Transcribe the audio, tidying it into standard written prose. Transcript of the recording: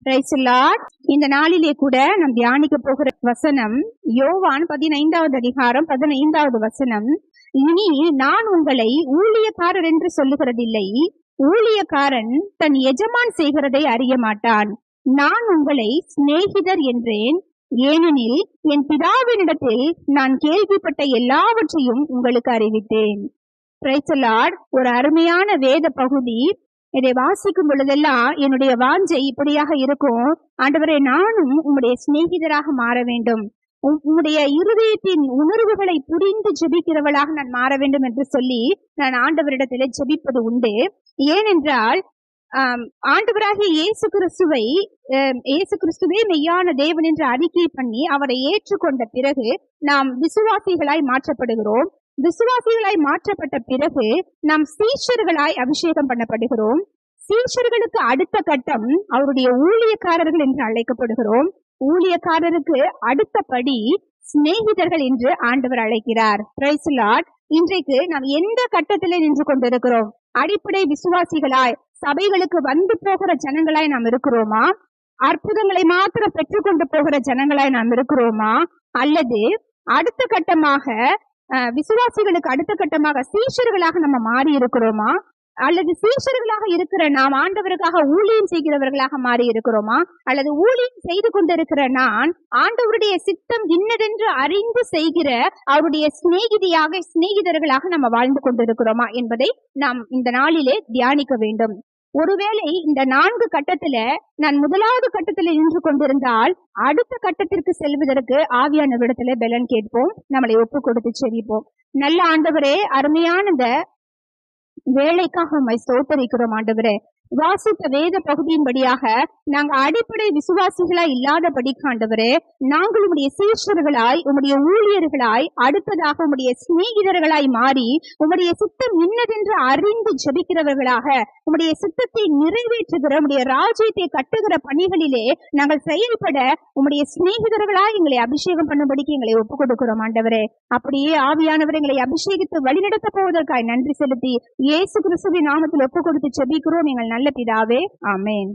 Praise the Lord. இந்த நாளிலே கூட நாம் தியானிக்க போகிற வசனம் யோவான் 15வது அதிகாரம் 15வது வசனம். இனி நான் உங்களை ஊழியக்காரர் என்று சொல்லுகிறதில்லை, ஊழியக்காரன் தன் எஜமான் செய்கிறதை அறிய மாட்டான். நான் உங்களை சிநேகிதர் என்றேன், ஏனெனில் என் பிதாவினிடத்தில் நான் கேள்விப்பட்ட எல்லாவற்றையும் உங்களுக்கு அறிவித்தேன். Praise the Lord. ஒரு அருமையான வேத பகுதி. இதை வாசிக்கும் பொழுதெல்லாம் என்னுடைய வாஞ்சை இப்படியாக இருக்கும், ஆண்டவரே நானும் உம்முடைய சிநேகிதராக மாற வேண்டும், உம்முடைய இருதயத்தின் உணர்வுகளை புரிந்து ஜெபிக்கிறவளாக நான் மாற வேண்டும் என்று சொல்லி நான் ஆண்டவரிடத்திலே ஜெபிப்பது உண்டு. ஏனென்றால் ஆண்டவராகிய இயேசு கிறிஸ்துவே மெய்யான தேவன் என்று அறிக்கை பண்ணி அவரை ஏற்றுக்கொண்ட பிறகு நாம் விசுவாசிகளாய் மாற்றப்படுகிறோம். விசுவாசிகளாய் மாற்றப்பட்ட பிறகு நாம் சீஷர்களாய் அபிஷேகம் பண்ணப்படுகிறோம். சீஷர்களுக்கு அடுத்த கட்டம் அவருடைய ஊழியக்காரர்கள் என்று அழைக்கப்படுகிறோம். ஊழியக்காரருக்கு அடுத்தபடி சிநேகிதர்கள் என்று ஆண்டவர் அழைக்கிறார். Praise the Lord. இன்றைக்கு நாம் எந்த கட்டத்திலே நின்று கொண்டிருக்கிறோம்? அடிப்படை விசுவாசிகளாய் சபைகளுக்கு வந்து போகிற ஜனங்களாய் நாம் இருக்கிறோமா? அற்புதங்களை மாத்திரம் பெற்றுக்கொண்டு போகிற ஜனங்களாய் நாம் இருக்கிறோமா? அல்லது அடுத்த கட்டமாக விசுவாசிகளுக்கு அடுத்த கட்டமாக சீஷர்களாக நம்ம மாறி இருக்கிறோமா? அல்லது சீஷர்களாக இருக்கிற நாம் ஆண்டவருக்காக ஊழியம் செய்கிறவர்களாக மாறி இருக்கிறோமா? அல்லது ஊழியம் செய்து கொண்டிருக்கிற நான் ஆண்டவருடைய சித்தம் இன்னதென்று அறிந்து செய்கிற அவருடைய சிநேகிதர்களாக நம்ம வாழ்ந்து கொண்டிருக்கிறோமா என்பதை நாம் இந்த நாளிலே தியானிக்க வேண்டும். ஒருவேளை இந்த 4 கட்டத்துல நான் முதலாவது கட்டத்துல நின்று கொண்டிருந்தால் அடுத்த கட்டத்திற்கு செல்வதற்கு ஆவியானவரிடத்துல பலன் கேட்போம், நம்மளை ஒப்பு கொடுத்து செவிப்போம். நல்ல ஆண்டவரே, அருமையான இந்த வேலைக்காக உம்மை ஸ்தோத்தரிக்கிறோம் ஆண்டவரே. வாசித்த வேத பகுதியின்படியாக நாங்க அடிப்படை விசுவாசிகளாய் இல்லாதபடிக்கு ஆண்டவரே, நாங்கள் உம்முடைய சீஷர்களாய் உம்முடைய ஊழியர்களாய் அடுத்ததாக உம்முடைய சிநேகிதர்களாய் மாறி உம்முடைய சித்தம் இன்னதென்று அறிந்து ஜெபிக்கிறவர்களாக உம்முடைய சித்தத்தை நிறைவேற்றுகிற உம்முடைய ராஜ்யத்தை கட்டுகிற பணிகளிலே நாங்கள் செயல்பட உம்முடைய சிநேகிதர்களாய் எங்களை அபிஷேகம் பண்ணும்படிக்கு எங்களை ஒப்புக் கொடுக்கிறோம் ஆண்டவரே. அப்படியே ஆவியானவர் எங்களை அபிஷேகித்து வழிநடத்த போவதற்காய் நன்றி செலுத்தி இயேசு கிறிஸ்துவின் நாமத்தில் ஒப்புக் கொடுத்து ஜெபிக்கிறோம் எங்கள் நல்ல பிதாவே. ஆமென்.